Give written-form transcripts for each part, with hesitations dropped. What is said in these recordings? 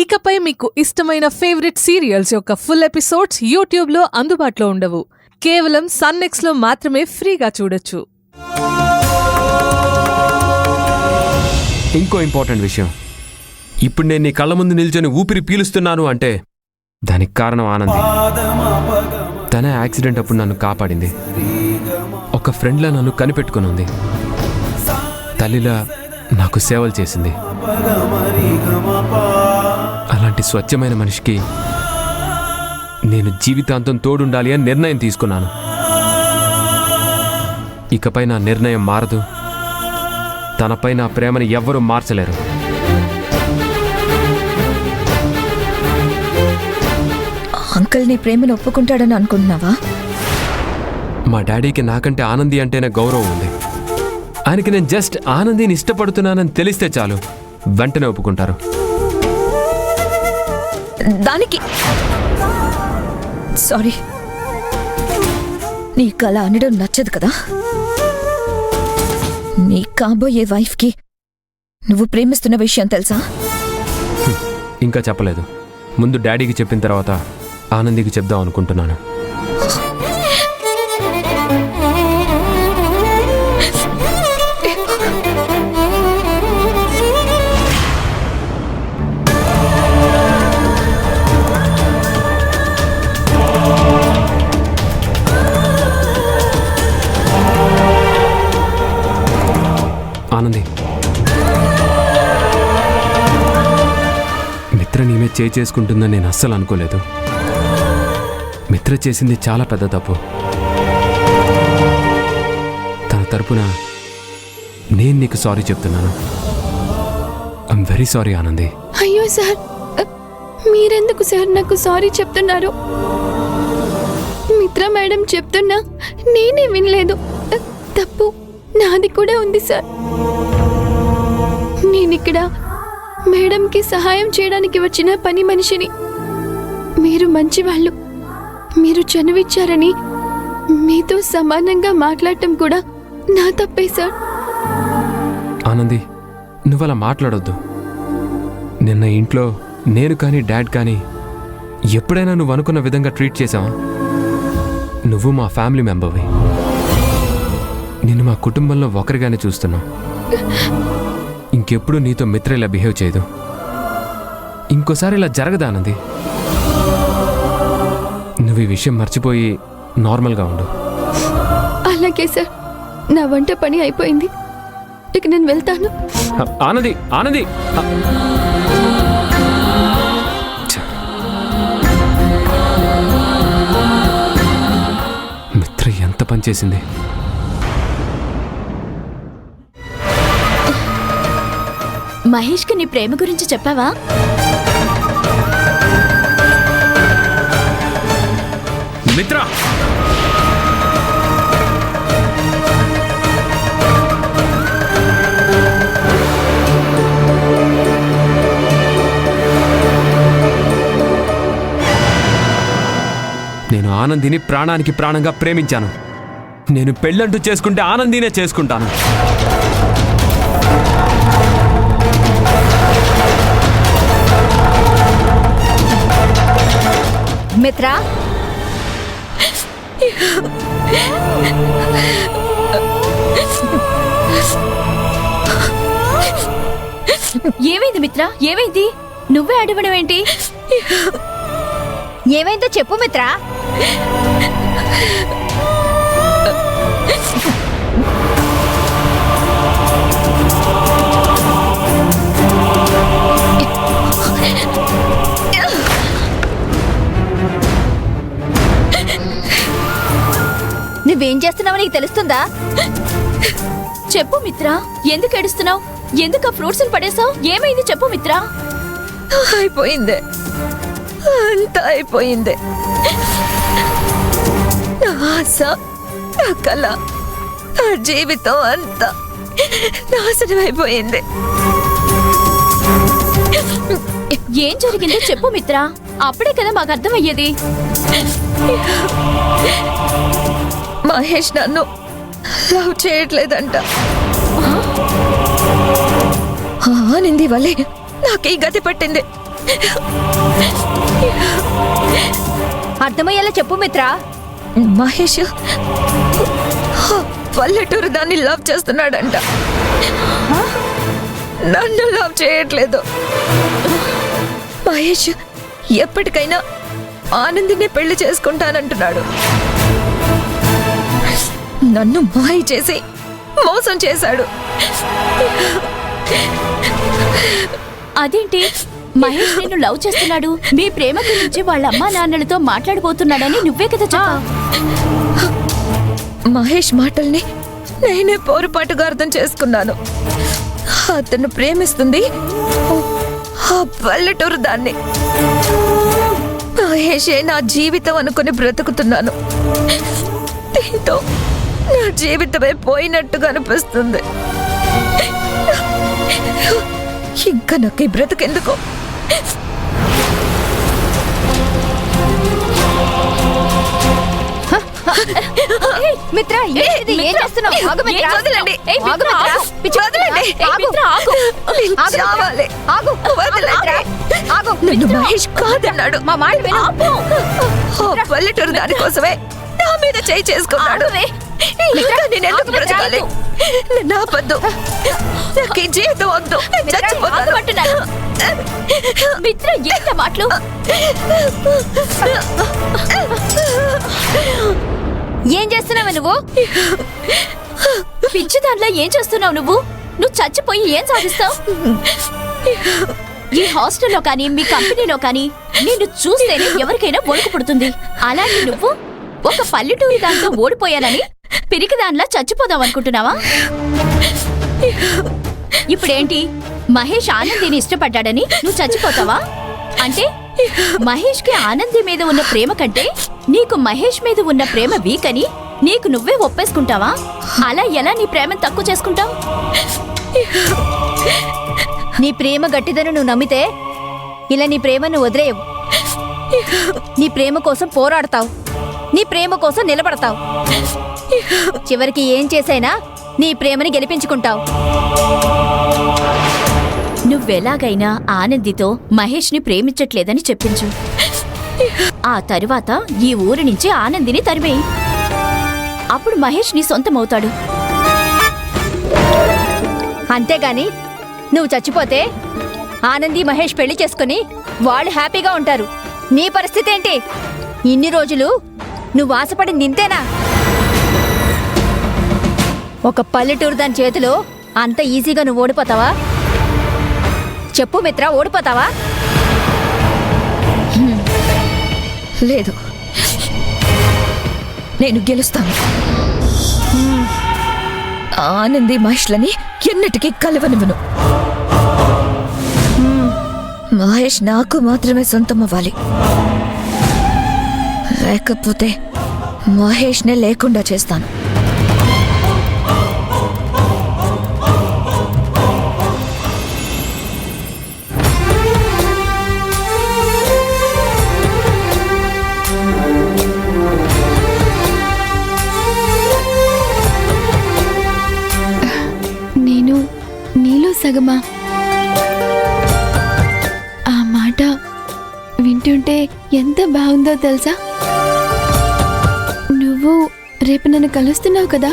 ఇకపై మీకు ఇష్టమైన ఫేవరెట్ సీరియల్స్ యొక్క ఫుల్ ఎపిసోడ్స్ యూట్యూబ్లో అందుబాటులో ఉండవు. కేవలం సన్నెక్స్లో మాత్రమే ఫ్రీగా చూడొచ్చు. ఇంకో ఇంపార్టెంట్ విషయం, ఇప్పుడు నేను నీ కళ్ళ ముందు నిల్చొని ఊపిరి పీలుస్తున్నాను అంటే దానికి కారణం ఆనంది. తన యాక్సిడెంట్ అప్పుడు నన్ను కాపాడింది. ఒక ఫ్రెండ్లా నన్ను కనిపెట్టుకుని ఉంది. తల్లిలా నాకు సేవలు చేసింది. అలాంటి స్వచ్ఛమైన మనిషికి నేను జీవితాంతం తోడుండాలి అని నిర్ణయం తీసుకున్నాను. ఇకపై నా నిర్ణయం మారదు. తనపై నా ప్రేమని ఎవ్వరూ మార్చలేరు. అంకుల్ నీ ప్రేమను ఒప్పుకుంటాడని అనుకుంటున్నావా? మా డాడీకి నాకంటే ఆనంది అంటేనే గౌరవం ఉంది. ఆయనకి నేను జస్ట్ ఆనందిని ఇష్టపడుతున్నానని తెలిస్తే చాలు, వెంటనే ఒప్పుకుంటారు. దానికి సారీ, నీకు అలా అనడం నచ్చదు కదా. నీ కాబోయే వైఫ్కి నువ్వు ప్రేమిస్తున్న విషయం తెలుసా? ఇంకా చెప్పలేదు. ముందు డాడీకి చెప్పిన తర్వాత ఆనందికి చెప్దాం అనుకుంటున్నాను. ఆనంది, మిత్ర నీమే చేసుకుంటుందని నేను అస్సలు అనుకోలేదు. మిత్ర చేసింది చాలా పెద్ద తప్పు. తన తరపున నేను నీకు సారీ చెప్తున్నాను. I'm very sorry Anandi. అయ్యో సార్, మీరెందుకు సార్ నాకు సారీ చెప్తున్నారు? మిత్ర మేడం చెప్తున్నా నేనే వినలేదు. తప్పు నాది కూడా ఉంది సార్. నేనిక్కడ మేడంకి సహాయం చేయడానికి వచ్చిన పని మనిషిని. మీరు మంచివాళ్ళు, మీరు చనువిచ్చారని మీతో సమానంగా మాట్లాడటం కూడా నా తప్పే సార్. ఆనంది, నువ్వలా మాట్లాడొద్దు. నిన్న ఇంట్లో నేను కానీ డాడ్ కానీ ఎప్పుడైనా నువ్వు అనుకున్న విధంగా ట్రీట్ చేశావా? నువ్వు మా ఫ్యామిలీ మెంబర్వి. నిన్ను మా కుటుంబంలో ఒకరిగానే చూస్తున్నావు. ఇంకెప్పుడు నీతో మిత్ర ఇలా బిహేవ్ చేయదు. ఇంకోసారి ఇలా జరగదా ఆనంది? నువ్వు ఈ విషయం మర్చిపోయి నార్మల్గా ఉండు. అలాగే సార్, నా వంట పని అయిపోయింది, ఇక నేను వెళ్తాను. ఆనంది, ఆనంది, మిత్ర ఎంత పని చేసింది. మహేష్కి నీ ప్రేమ గురించి చెప్పావా? మిత్ర, నేను ఆనందిని ప్రాణానికి ప్రాణంగా ప్రేమించాను. నేను పెళ్ళంటూ చేసుకుంటే ఆనందినే చేసుకుంటాను. మిత్ర, ఏమైంది మిత్ర, ఏమైంది? నువ్వే అడగడం ఏంటి? ఏమైందో చెప్పు మిత్ర. నువ్వేం చేస్తున్నావో నీకు తెలుస్తుందా? చెప్పు మిత్ర, ఎందుకు ఏడుస్తున్నావు? ఎందుకు ఆ ఫ్రూట్స్ పడేసావు? ఏమైంది చెప్పు మిత్ర. అయిపోయింది, అంతా అయిపోయింది. నా ఆశ, నా కళ, నా జీవితం అంతా నాశనం అయిపోయింది. ఏం జరిగిందో చెప్పు మిత్ర, అప్పుడే కదా మాకు అర్థమయ్యేది. మహేష్ నన్ను లవ్ చేయట్లేదంట. ఆనంది వల్లే నాకు ఈ గతి పట్టింది. అర్థమయ్యేలా చెప్పు మిత్ర. మహేష్ ఆ పల్లెటూరు దాన్ని లవ్ చేస్తున్నాడంట. నన్ను లవ్ చేయట్లేదు. మహేష్ ఎప్పటికైనా ఆనందిని పెళ్లి చేసుకుంటానంటున్నాడు. నన్ను మాయ చేసి మోసం చేశాడు. అదేంటి, మహేష్ నిన్ను లవ్ చేస్తున్నాడు, మీ ప్రేమ గురించి వాళ్ళ అమ్మా నాన్నలతో మాట్లాడబోతున్నాడని నువ్వే కదా చెప్పావు. మహేష్ మాటల్ని నేనే పొరపాటుగా అర్థం చేసుకున్నాను. అతను ప్రేమిస్తుంది ఆ పల్లెటూరు దాన్ని. మహేషే నా జీవితం అనుకుని బ్రతుకుతున్నాను. దీంతో నా జీవితమే పోయినట్టుగా అనిపిస్తుంది. ఇంకా నాకు ఈ బ్రతుకెందుకు? మిత్ర, ఏంటిది? ఏం చేస్తున్నావ్? ఆగు మిత్ర. వదలండి. ఆగు మిత్ర. పిచ్చి వదలండి. మిత్ర, ఆగు. నేను చావాలి. ఆగు. వదలండి. ఆగు. నన్ను మహేష్ కాదన్నాడు. మా మాట విను. ఆ పల్లెటూరు దానికోసమే నా మీద చేయి చేసుకున్నాడు. ఆగువే. ఇంకా నేను ఎందుకు ఆగు మిత్ర, బ్రతకాలి? నా పద్దు నాకు ఈ జీవితం వద్దు. చచ్చిపోతాను. ఆగమంటున్నాను. మిత్ర, ఏంట మాటలు? ఏం చేస్తున్నావు నువ్వు? పిచ్చి దాంట్లో ఏం చేస్తున్నావు నువ్వు? నువ్వు చచ్చిపోయి ఏం సాధిస్తావు? ఈ హాస్టల్లో కానీ మీ కంపెనీలో కానీ నిన్ను చూస్తేనే ఎవరికైనా వణుకు పుడుతుంది. అలాగే నువ్వు ఒక పల్లెటూరి దాంతో ఓడిపోయానని పిరికి దానిలా చచ్చిపోదాం అనుకుంటున్నావా? ఇప్పుడేంటి, మహేష్ ఆనందిని ఇష్టపడ్డాడని నువ్వు చచ్చిపోతావా? అంటే మహేష్ కి ఆనంది మీద ఉన్న ప్రేమ కంటే నీకు మహేష్ మీద ఉన్న ప్రేమ వీక్ అని నీకు నువ్వే ఒప్పేసుకుంటావా? అలా ఎలా నీ ప్రేమను తక్కువ చేసుకుంటావు? నీ ప్రేమ గట్టిదని నువ్వు నమ్మితే ఇలా నీ ప్రేమను వదిలేయవు. నీ ప్రేమ కోసం పోరాడతావు, నీ ప్రేమ కోసం నిలబడతావు. చివరికి ఏం చేసైనా నీ ప్రేమని గెలిపించుకుంటావు. నువ్వెలాగైనా ఆనందితో మహేష్ ని ప్రేమించట్లేదని చెప్పించు. ఆ తరువాత ఈ ఊరి నుంచి ఆనందిని తరిమేయి. అప్పుడు మహేష్ నీ సొంతమవుతాడు. అంతేగాని నువ్వు చచ్చిపోతే ఆనంది మహేష్ పెళ్లి చేసుకుని వాళ్ళు హ్యాపీగా ఉంటారు. నీ పరిస్థితి ఏంటి? ఇన్ని రోజులు నువ్వు ఆశపడింది ఇంతేనా? ఒక పల్లెటూరు దాని చేతిలో అంత ఈజీగా నువ్వు ఓడిపోతావా? చెప్పు మిత్ర, ఓడిపోతావా? లేదు, నేను గెలుస్తాను. ఆనంది మహేష్లని ఎన్నటికీ కలవనివ్వను. మహేష్ నాకు మాత్రమే సొంతం అవ్వాలి. లేకపోతే మహేష్నే లేకుండా చేస్తాను. నేను నీలో సగమా? ఆ మాట వింటుంటే ఎంత బాగుందో తెలుసా? నువ్వు రేపు నన్ను కలుస్తున్నావు కదా?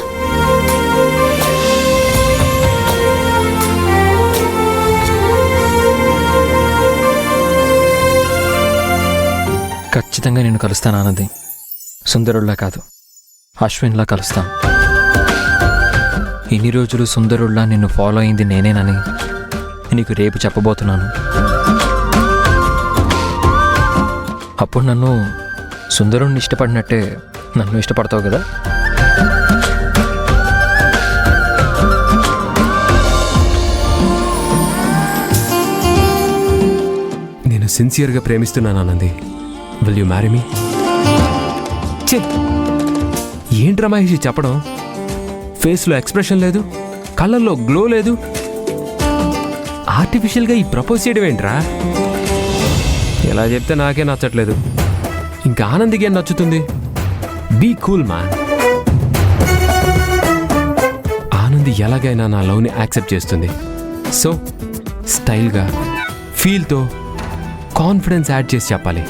ఖచ్చితంగా నేను కలుస్తాను ఆనంది. సుందరుల్లా కాదు, అశ్విన్లా కలుస్తాను. ఇన్ని రోజులు సుందరుల్లా నిన్ను ఫాలో అయింది నేనేనని నీకు రేపు చెప్పబోతున్నాను. అప్పుడు నన్ను సుందరుణ్ణి ఇష్టపడినట్టే నన్ను ఇష్టపడతావు కదా? నేను సిన్సియర్గా ప్రేమిస్తున్నాను Anandi. Will you marry me? ఏంట్రా మహేష్ చెప్పడం? ఫేస్లో ఎక్స్ప్రెషన్ లేదు, కళ్ళల్లో గ్లో లేదు. ఆర్టిఫిషియల్గా ఈ ప్రపోజ్ చేయడం ఏంట్రా? ఎలా చెప్తే నాకే నచ్చట్లేదు. ఇంకా ఆనందికి ఏం నచ్చుతుంది? Be cool man. ఆనంది ఎలాగైనా నా లవ్ని యాక్సెప్ట్ చేస్తుంది. సో స్టైల్గా ఫీల్తో కాన్ఫిడెన్స్ యాడ్ చేసి చెప్పాలి.